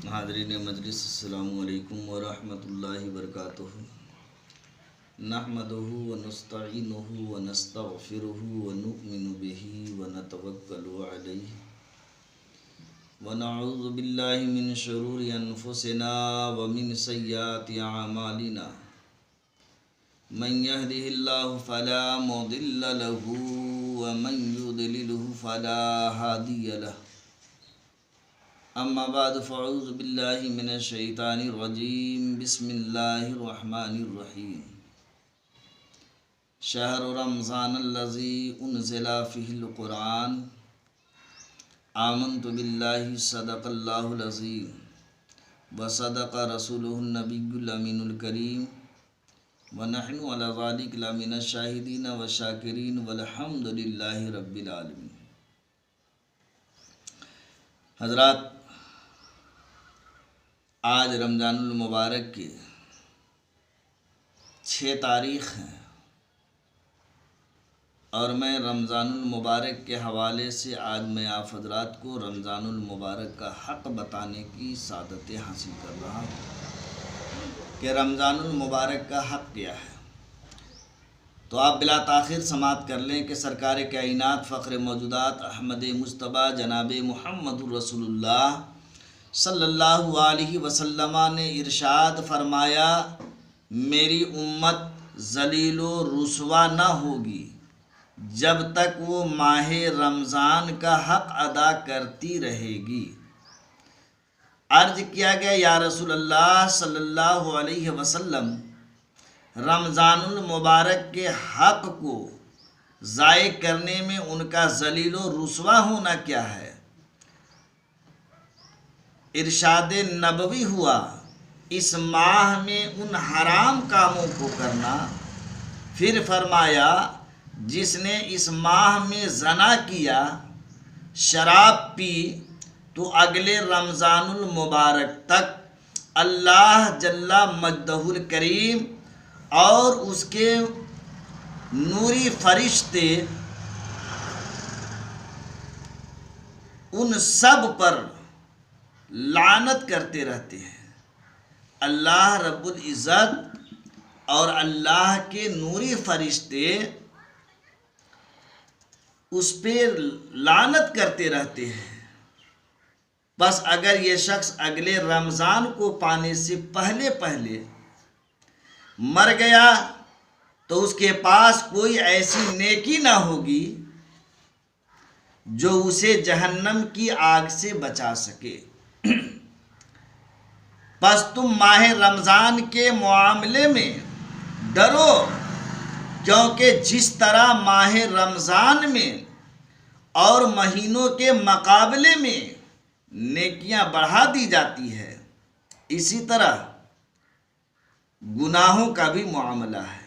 حاضرین مجلس، السلام علیکم ورحمۃ اللہ وبرکاتہ۔ نحمدہ ونستعینہ ونستغفرہ ونؤمن بہ ونتوکل علیہ ونعوذ باللہ من شرور انفسنا ومن سیئات اعمالنا، من یہدہ اللہ فلا مضل لہ ومن یضللہ فلا ہادی لہ۔ اما بعد فاعوذ باللہ من الشیطان الرجیم، بسم اللہ الرحمن الرحیم۔ شہر رمضان الذی انزل فیہ القرآن، آمنت باللہ صدق اللہ العظیم وصدق رسولہ النبی الامین الکریم ونحن علی ذلک لمن الشاہدین والشاکرین والحمد للہ رب العالمین۔ حضرات، آج رمضان المبارک کے 6 تاریخ ہیں، اور میں رمضان المبارک کے حوالے سے آج میں آپ حضرات کو رمضان المبارک کا حق بتانے کی سعادت حاصل کر رہا ہوں کہ رمضان المبارک کا حق کیا ہے۔ تو آپ بلا تاخیر سماعت کر لیں کہ سرکار کائنات فخر موجودات احمد مجتبیٰ جناب محمد رسول اللہ صلی اللہ علیہ وسلم نے ارشاد فرمایا، میری امت ذلیل و رسوا نہ ہوگی جب تک وہ ماہ رمضان کا حق ادا کرتی رہے گی۔ عرض کیا گیا، یا رسول اللہ صلی اللہ علیہ وسلم، رمضان المبارک کے حق کو ضائع کرنے میں ان کا ذلیل و رسوا ہونا کیا ہے؟ ارشاد نبوی ہوا، اس ماہ میں ان حرام کاموں کو کرنا۔ پھر فرمایا، جس نے اس ماہ میں زنا کیا، شراب پی، تو اگلے رمضان المبارک تک اللہ جل مجدہ الکریم اور اس کے نوری فرشتے ان سب پر لعنت کرتے رہتے ہیں۔ اللہ رب العزت اور اللہ کے نوری فرشتے اس پہ لعنت کرتے رہتے ہیں۔ بس اگر یہ شخص اگلے رمضان کو پانے سے پہلے مر گیا تو اس کے پاس کوئی ایسی نیکی نہ ہوگی جو اسے جہنم کی آگ سے بچا سکے۔ بس تم ماہ رمضان کے معاملے میں ڈرو، کیونکہ جس طرح ماہ رمضان میں اور مہینوں کے مقابلے میں نیکیاں بڑھا دی جاتی ہے، اسی طرح گناہوں کا بھی معاملہ ہے۔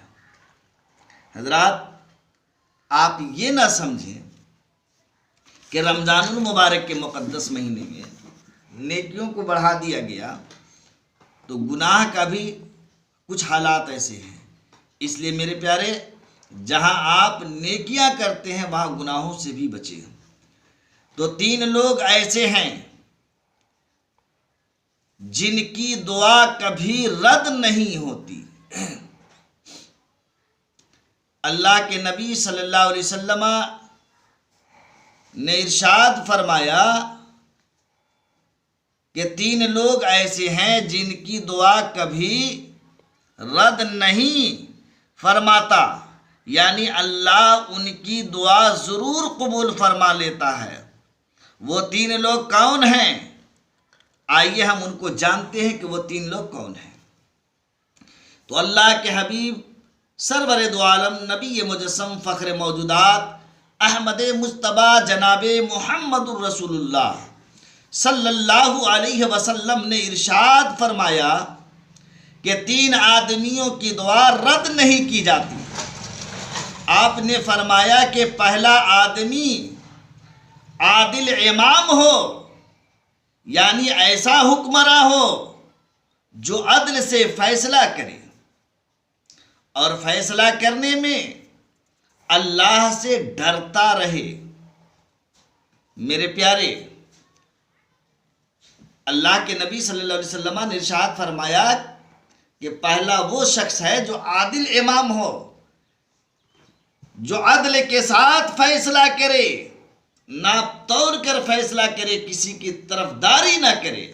حضرات، آپ یہ نہ سمجھیں کہ رمضان المبارک کے مقدس مہینے میں نیکیوں کو بڑھا دیا گیا تو گناہ کا بھی کچھ حالات ایسے ہیں۔ اس لیے میرے پیارے، جہاں آپ نیکیاں کرتے ہیں وہاں گناہوں سے بھی بچیں۔ تو 3 لوگ ایسے ہیں جن کی دعا کبھی رد نہیں ہوتی۔ اللہ کے نبی صلی اللہ علیہ وسلم نے ارشاد فرمایا کہ 3 لوگ ایسے ہیں جن کی دعا کبھی رد نہیں فرماتا، یعنی اللہ ان کی دعا ضرور قبول فرما لیتا ہے۔ وہ 3 لوگ کون ہیں؟ آئیے ہم ان کو جانتے ہیں کہ وہ 3 لوگ کون ہیں۔ تو اللہ کے حبیب سرور دو عالم نبی مجسم فخر موجودات احمد مجتبیٰ جناب محمد الرسول اللہ صلی اللہ علیہ وسلم نے ارشاد فرمایا کہ 3 آدمیوں کی دعا رد نہیں کی جاتی۔ آپ نے فرمایا کہ پہلا آدمی عادل امام ہو، یعنی ایسا حکمراں ہو جو عدل سے فیصلہ کرے اور فیصلہ کرنے میں اللہ سے ڈرتا رہے۔ میرے پیارے، اللہ کے نبی صلی اللہ علیہ وسلم نے ارشاد فرمایا کہ پہلا وہ شخص ہے جو عادل امام ہو، جو عدل کے ساتھ فیصلہ کرے، ناپ توڑ کر فیصلہ کرے، کسی کی طرفداری نہ کرے۔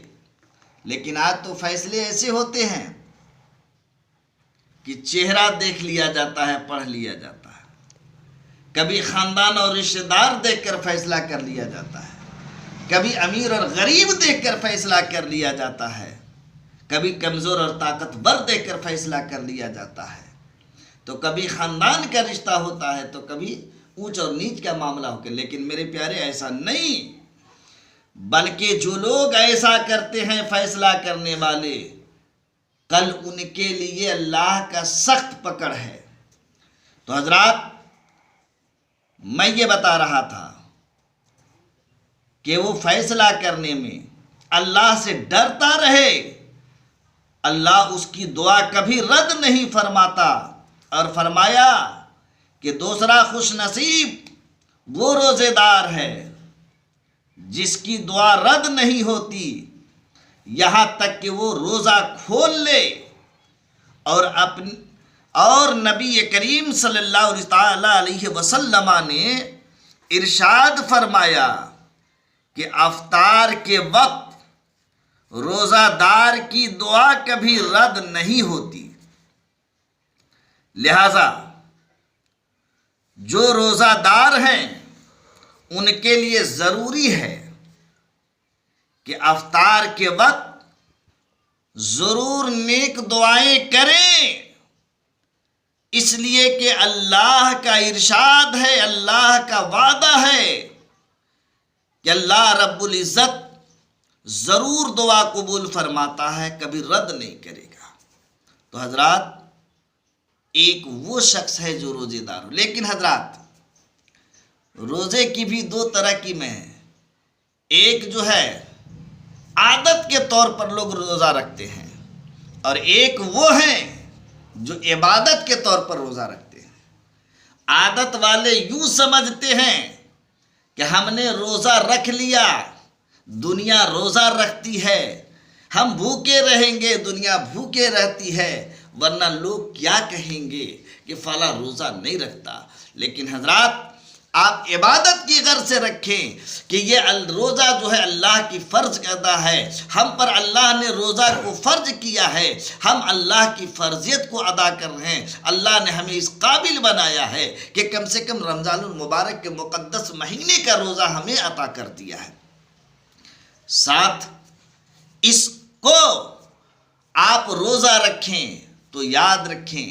لیکن آج تو فیصلے ایسے ہوتے ہیں کہ چہرہ دیکھ لیا جاتا ہے، پڑھ لیا جاتا ہے، کبھی خاندان اور رشتہ دار دیکھ کر فیصلہ کر لیا جاتا ہے، کبھی امیر اور غریب دیکھ کر فیصلہ کر لیا جاتا ہے، کبھی کمزور اور طاقتور دیکھ کر فیصلہ کر لیا جاتا ہے، تو کبھی خاندان کا رشتہ ہوتا ہے، تو کبھی اونچ اور نیچ کا معاملہ ہو کے۔ لیکن میرے پیارے ایسا نہیں، بلکہ جو لوگ ایسا کرتے ہیں فیصلہ کرنے والے، کل ان کے لیے اللہ کا سخت پکڑ ہے۔ تو حضرات، میں یہ بتا رہا تھا کہ وہ فیصلہ کرنے میں اللہ سے ڈرتا رہے، اللہ اس کی دعا کبھی رد نہیں فرماتا۔ اور فرمایا کہ دوسرا خوش نصیب وہ روزے دار ہے جس کی دعا رد نہیں ہوتی یہاں تک کہ وہ روزہ کھول لے۔ اور نبی کریم صلی اللہ علیہ وسلم نے ارشاد فرمایا کہ افطار کے وقت روزہ دار کی دعا کبھی رد نہیں ہوتی۔ لہذا جو روزہ دار ہیں ان کے لیے ضروری ہے کہ افطار کے وقت ضرور نیک دعائیں کریں، اس لیے کہ اللہ کا ارشاد ہے، اللہ کا وعدہ ہے کہ اللہ رب العزت ضرور دعا قبول فرماتا ہے، کبھی رد نہیں کرے گا۔ تو حضرات، ایک وہ شخص ہے جو روزے دار ہو۔ لیکن حضرات، روزے کی بھی دو طرح کی میں ہے۔ ایک جو ہے عادت کے طور پر لوگ روزہ رکھتے ہیں، اور ایک وہ ہیں جو عبادت کے طور پر روزہ رکھتے ہیں۔ عادت والے یوں سمجھتے ہیں کہ ہم نے روزہ رکھ لیا، دنیا روزہ رکھتی ہے، ہم بھوکے رہیں گے، دنیا بھوکے رہتی ہے، ورنہ لوگ کیا کہیں گے کہ فلاں روزہ نہیں رکھتا۔ لیکن حضرات، آپ عبادت کی غرض سے رکھیں کہ یہ روزہ جو ہے اللہ کی فرض کردہ ہے، ہم پر اللہ نے روزہ کو فرض کیا ہے، ہم اللہ کی فرضیت کو ادا کر رہے ہیں۔ اللہ نے ہمیں اس قابل بنایا ہے کہ کم سے کم رمضان المبارک کے مقدس مہینے کا روزہ ہمیں عطا کر دیا ہے۔ ساتھ اس کو آپ روزہ رکھیں تو یاد رکھیں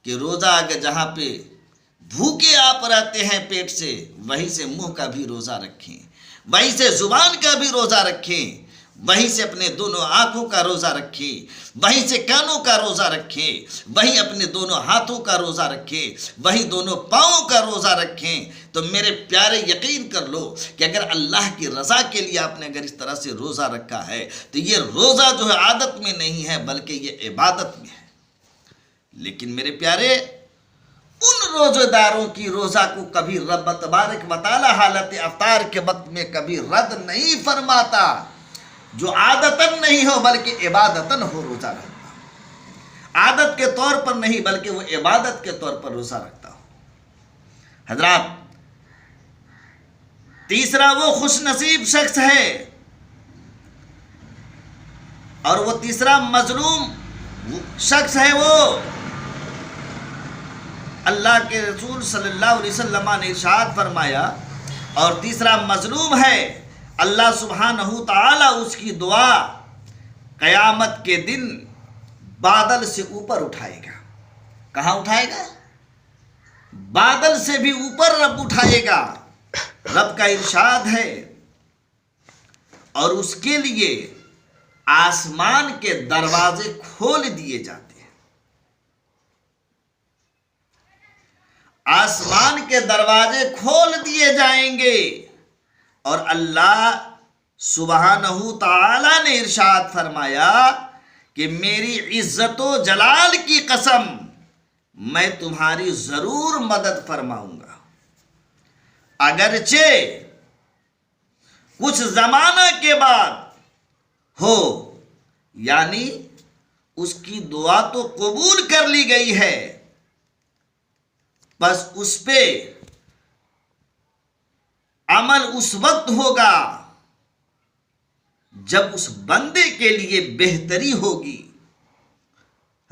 کہ روزہ اگر جہاں پہ بھوکے آپ رہتے ہیں پیٹ سے، وہیں سے منہ کا بھی روزہ رکھیں، وہیں سے زبان کا بھی روزہ رکھیں، وہیں سے اپنے دونوں آنکھوں کا روزہ رکھیں، وہیں سے کانوں کا روزہ رکھیں، وہیں اپنے دونوں ہاتھوں کا روزہ رکھیں، وہیں دونوں پاؤں کا روزہ رکھیں۔ تو میرے پیارے، یقین کر لو کہ اگر اللہ کی رضا کے لیے آپ نے اگر اس طرح سے روزہ رکھا ہے تو یہ روزہ جو ہے عادت میں نہیں ہے بلکہ یہ عبادت میں ہے۔ لیکن میرے پیارے، ان روزہ داروں کی روزہ کو کبھی رب تبارک و تعالی حالت افطار کے وقت میں کبھی رد نہیں فرماتا، جو عادتاً نہیں ہو بلکہ عبادتاً ہو روزہ رکھتا، عادت کے طور پر نہیں بلکہ وہ عبادت کے طور پر روزہ رکھتا ہو۔ حضرات، تیسرا وہ خوش نصیب شخص ہے، اور وہ تیسرا مظلوم شخص ہے، وہ اللہ کے رسول صلی اللہ علیہ وسلم نے ارشاد فرمایا، اور تیسرا مظلوم ہے، اللہ سبحانہ تعالی اس کی دعا قیامت کے دن بادل سے اوپر اٹھائے گا۔ کہاں اٹھائے گا؟ بادل سے بھی اوپر رب اٹھائے گا۔ رب کا ارشاد ہے، اور اس کے لیے آسمان کے دروازے کھول دیے جاتے ہیں۔ آسمان کے دروازے کھول دیے جائیں گے، اور اللہ سبحانہ تعالی نے ارشاد فرمایا کہ میری عزت و جلال کی قسم، میں تمہاری ضرور مدد فرماؤں گا، اگرچہ کچھ زمانہ کے بعد ہو، یعنی اس کی دعا تو قبول کر لی گئی ہے، بس اس پہ عمل اس وقت ہوگا جب اس بندے کے لیے بہتری ہوگی۔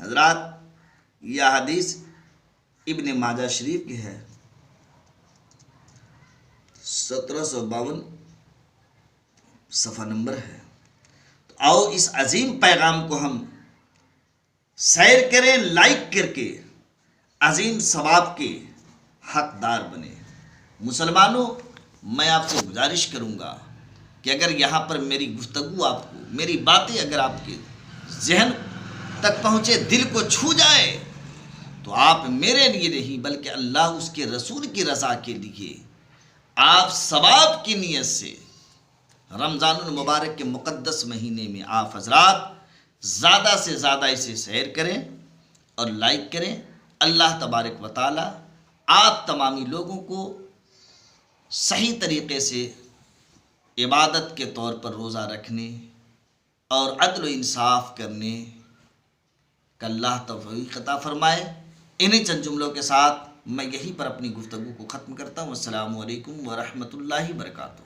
حضرات، یہ حدیث ابن ماجہ شریف کی ہے، 1752 صفحہ نمبر ہے۔ تو آؤ اس عظیم پیغام کو ہم شیئر کریں، لائک کر کے عظیم ثواب کے حقدار بنے۔ مسلمانوں، میں آپ سے گزارش کروں گا کہ اگر یہاں پر میری گفتگو آپ کو، میری باتیں اگر آپ کے ذہن تک پہنچے، دل کو چھو جائے، تو آپ میرے لیے نہیں بلکہ اللہ اس کے رسول کی رضا کے لیے آپ ثواب کی نیت سے رمضان المبارک کے مقدس مہینے میں آپ حضرات زیادہ سے زیادہ اسے شیئر کریں اور لائک کریں۔ اللہ تبارک و تعالی آپ تمامی لوگوں کو صحیح طریقے سے عبادت کے طور پر روزہ رکھنے اور عدل و انصاف کرنے کا اللہ توفیق عطا فرمائے۔ انہی چند جملوں کے ساتھ میں یہیں پر اپنی گفتگو کو ختم کرتا ہوں۔ السلام علیکم ورحمۃ اللہ وبرکاتہ۔